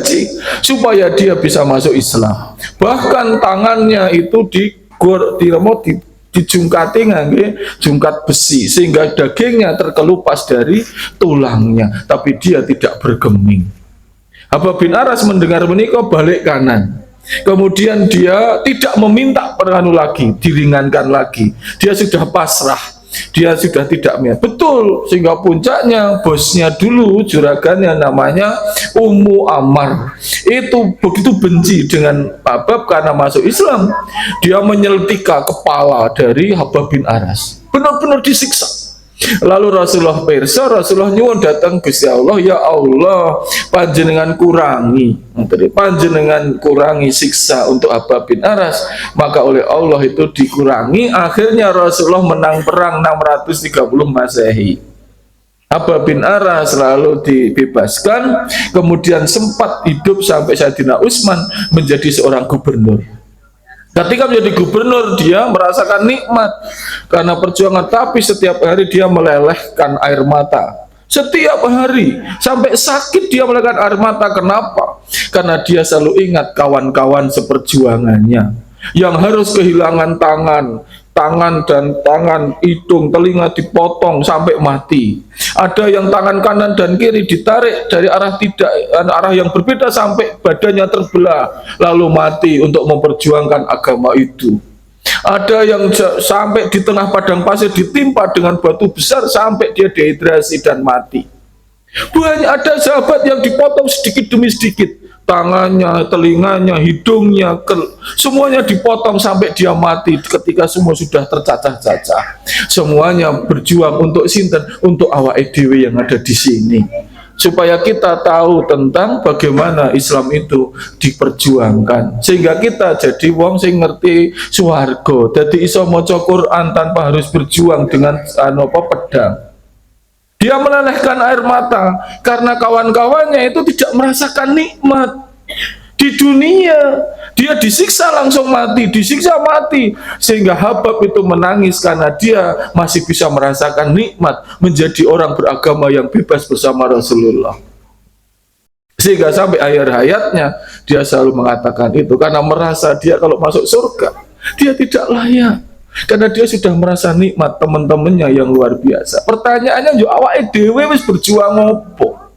haji supaya dia bisa masuk Islam. Bahkan tangannya itu dijungkati ngangge jungkat besi sehingga dagingnya terkelupas dari tulangnya, tapi dia tidak bergeming. Habab bin Aras mendengar menikah balik kanan. Kemudian dia tidak meminta peranu lagi, diringankan lagi. Dia sudah pasrah, dia sudah tidak niat. Betul, sehingga puncaknya bosnya dulu, juragannya namanya Ummu Ammar. Itu begitu benci dengan Habab karena masuk Islam. Dia menyeletika kepala dari Habab bin Aras. Benar-benar disiksa. Lalu Rasulullah pirsa, Rasulullah nyuwun datang Gusti Allah, ya Allah, panjenengan kurangi siksa untuk Habab bin Aras. Maka oleh Allah itu dikurangi. Akhirnya Rasulullah menang perang 630 Masehi. Habab bin Aras lalu dibebaskan, kemudian sempat hidup sampai Sayyidina Utsman menjadi seorang gubernur. Ketika menjadi gubernur, dia merasakan nikmat karena perjuangan, tapi setiap hari dia melelehkan air mata. Setiap hari, sampai sakit dia melelehkan air mata. Kenapa? Karena dia selalu ingat kawan-kawan seperjuangannya yang harus kehilangan tangan, hidung, telinga dipotong sampai mati. Ada yang tangan kanan dan kiri ditarik dari arah yang berbeda sampai badannya terbelah lalu mati untuk memperjuangkan agama itu. Ada yang sampai di tengah padang pasir ditimpa dengan batu besar sampai dia dehidrasi dan mati. Banyak ada sahabat yang dipotong sedikit demi sedikit, tangannya, telinganya, hidungnya, semuanya dipotong sampai dia mati. Ketika semua sudah tercacah-cacah, semuanya berjuang untuk sinten, untuk awake dhewe yang ada di sini, supaya kita tahu tentang bagaimana Islam itu diperjuangkan, sehingga kita jadi wong sing ngerti swarga, dadi iso maca Quran tanpa harus berjuang dengan pedang. Dia melelehkan air mata karena kawan-kawannya itu tidak merasakan nikmat di dunia. Dia disiksa langsung mati, disiksa mati, sehingga Habab itu menangis karena dia masih bisa merasakan nikmat menjadi orang beragama yang bebas bersama Rasulullah. Sehingga sampai akhir hayatnya dia selalu mengatakan itu, karena merasa dia kalau masuk surga dia tidak layak, karena dia sudah merasa nikmat teman-temannya yang luar biasa. Pertanyaannya, yo awake dhewe wis berjuang opo?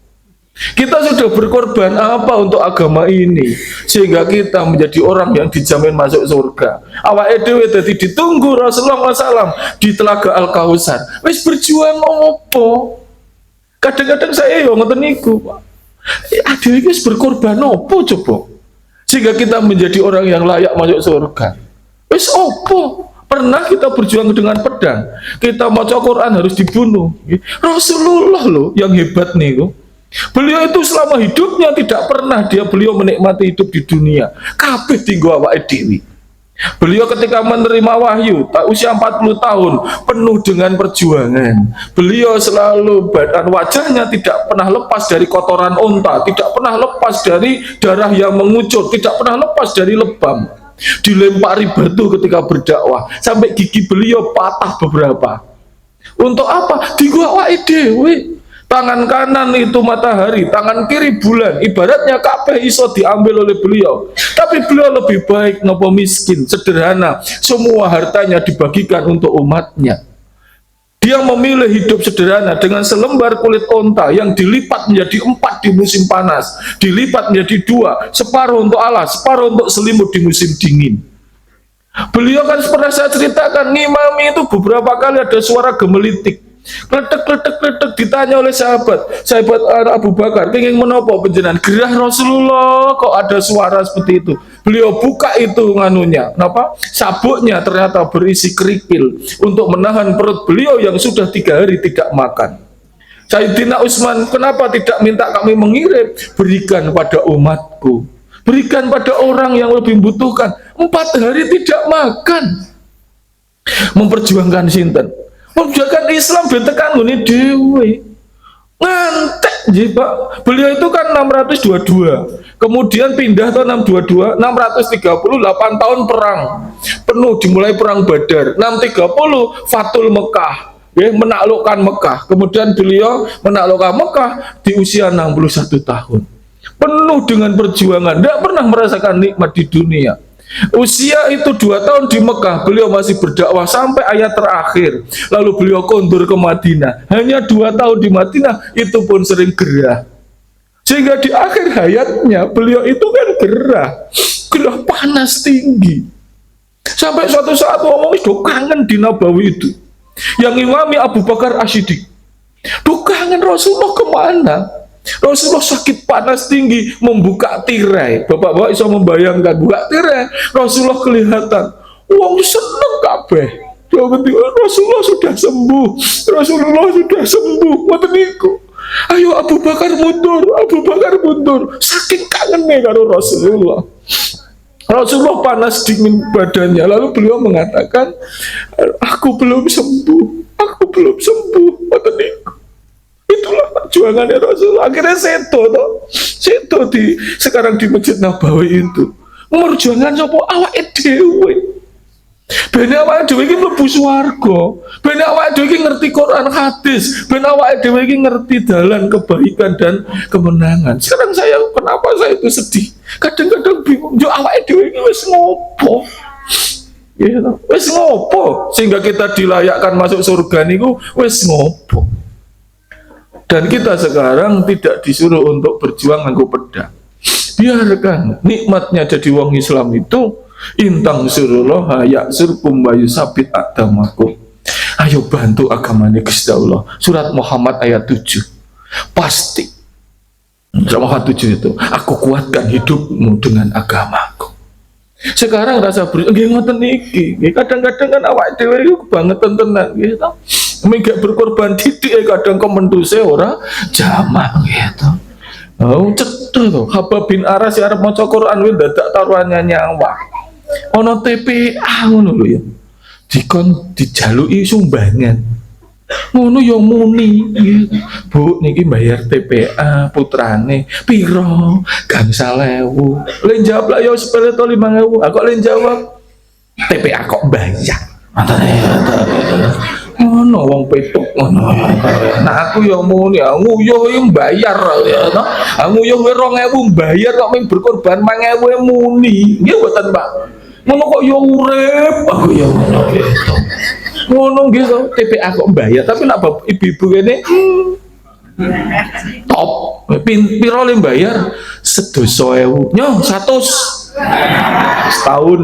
Kita sudah berkorban apa untuk agama ini sehingga kita menjadi orang yang dijamin masuk surga? Awake dhewe dadi ditunggu Rasulullah SAW di Telaga Al-Kautsar. Wis berjuang opo? Kadang-kadang saya yo ngoten niku, Pak. Adewe wis berkorban opo coba? Sehingga kita menjadi orang yang layak masuk surga. Wis opo? Pernah kita berjuang dengan pedang, kita mau Quran harus dibunuh. Rasulullah loh yang hebat nih. Beliau itu selama hidupnya tidak pernah beliau menikmati hidup di dunia. Kabeh tinggo awake dhewe. Beliau ketika menerima wahyu usia 40 tahun penuh dengan perjuangan. Beliau selalu wajahnya tidak pernah lepas dari kotoran unta, tidak pernah lepas dari darah yang mengucur, tidak pernah lepas dari lebam. Dilempari batu ketika berdakwah sampai gigi beliau patah beberapa. Untuk apa? Digo awake dhewe. Tangan kanan itu matahari, tangan kiri bulan. Ibaratnya kabeh iso diambil oleh beliau. Tapi beliau lebih baik nopo miskin, sederhana. Semua hartanya dibagikan untuk umatnya. Dia memilih hidup sederhana dengan selembar kulit onta yang dilipat menjadi 4 di musim panas, dilipat menjadi 2, separuh untuk alas, separuh untuk selimut di musim dingin. Beliau kan pernah saya ceritakan, ngimami itu beberapa kali ada suara gemelitik, kletek, ditanya oleh sahabat Abu Bakar, pengen menopo penjenan gerah Rasulullah, kok ada suara seperti itu. Beliau buka itu sabuknya, ternyata berisi kerikil untuk menahan perut beliau yang sudah 3 hari tidak makan. Sayyidina Utsman, kenapa tidak minta kami mengirim? Berikan pada umatku, berikan pada orang yang lebih membutuhkan. 4 hari tidak makan. Memperjuangkan sinten? Memperjuangkan Islam bentekan ngene dhewe. Ngantek nggih, Pak. Beliau itu kan 622. Kemudian pindah tahun 622, 638 tahun perang. Penuh dimulai perang Badar. 630 Fatul Mekah. Menaklukkan Mekah. Kemudian beliau menaklukkan Mekah di usia 61 tahun. penuh dengan perjuangan, tidak pernah merasakan nikmat di dunia. Usia itu 2 tahun di Mekah, beliau masih berdakwah sampai ayat terakhir. Lalu beliau kondur ke Madinah. Hanya 2 tahun di Madinah, itu pun sering gerah. Sehingga di akhir hayatnya, beliau itu kan gerah panas tinggi. Sampai suatu saat ngomong itu kangen di Nabawi itu. Yang imami Abu Bakar As-Siddiq. Kangen Rasulullah kemana? Rasulullah sakit panas tinggi membuka tirai. Bapak-bapak bisa membayangkan buka tirai, Rasulullah kelihatan. Wong seneng kabeh. Rasulullah sudah sembuh. Rasulullah sudah sembuh. Ngoten niku. Ayo Abu Bakar mundur, Abu Bakar mundur. Saking kangennya karo Rasulullah. Rasulullah panas dingin badannya. Lalu beliau mengatakan, aku belum sembuh, aku belum sembuh. Ngoten niku. Itulah perjuangannya Rasulullah. Akhirnya seto sekarang di Masjid Nabawi itu. Perjuangan sapa awake dhewe. Ben awake dhewe iki mlebu swarga. Ben awake dhewe iki ngerti Quran hadis. Ben awake dhewe iki ngerti dalan kebaikan dan kemenangan. Sekarang kenapa saya itu sedih? Kadang-kadang bingung, yo awake dhewe iki wis ngopo? Ya, wis ngopo sehingga kita dilayakkan masuk surga niku wis ngopo? Dan kita sekarang tidak disuruh untuk berjuang nganggo pedang. Biarkan nikmatnya jadi wong Islam itu intang surullah ya surkum wa yusabit agamakum. Ayo bantu agamanya Gusti Allah. Surat Muhammad ayat 7. Pasti. Surat Muhammad 7 itu, aku kuatkan hidupmu dengan agamaku. Sekarang rasa nggih ngoten niki. Kadang-kadang kan awak dhewe iku kebangetan tenan gitu. Minggat berkorban titik kadang komentuse ora jamaah gitu. Oh cetha to. Habab bin Aras ya arep maca Quran kuwi dadak taruhannya nyawa. Ana TPA ngono lho ya. Dikon dijaluki sumbangan. Ngono ya muni gitu. Bu niki bayar TPA putrane piro? Gangsal 1000. Len jawab lah ya sepele to 5000. Kok len jawab TPA kok bayar. Ngono wong petuk ngono. Nah aku ya muni, nguyuh iki mbayar ya to. Nguyuh 2000 mbayar kok ming berkorban 1000 muni. Nggih mboten, Pak. Ngono kok ya urip aku ya ngono gitu. Ngono nggih to, TPA kok mbayar tapi nak ibu-ibu kene top. Piro le mbayar? 100.000. Nyo 100 setahun.